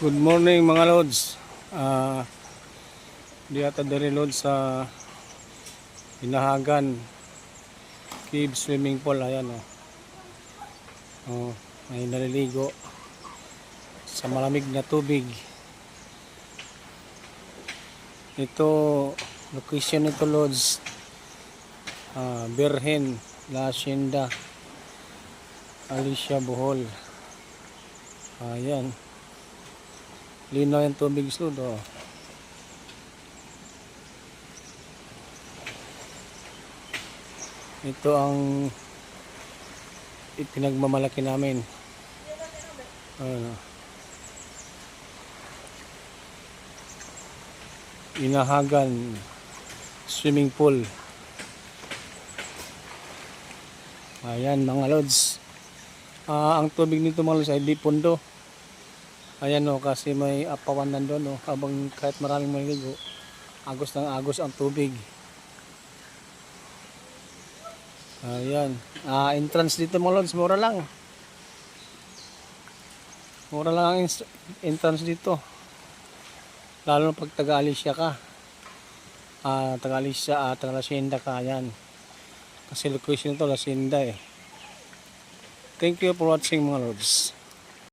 Good morning mga lods. Di ata diri lods sa Hinahagan Cave Swimming Pool. Ayan o. May naliligo sa malamig na tubig. Ito location nito lods, Birhen La Hacienda, Alicia, Bohol. Ayan, linaw yung tubig sud oh. Ito ang ipinagmamalaki namin. Hinahagan Swimming Pool. Ayan mga lods. Ang tubig nito mga lods ay di pundo. Ayan o, kasi may apawan nandun o. Habang kahit maraming maliligo, agos ng agos ang tubig. Ayan. Entrance dito mga lods, mura lang. Mura lang ang entrance dito. Lalo na pag taga-Alicia ka. Taga-Alicia, taga-La Hacienda ka. Ayan. Kasi location ito, La Hacienda eh. Thank you for watching mga lods.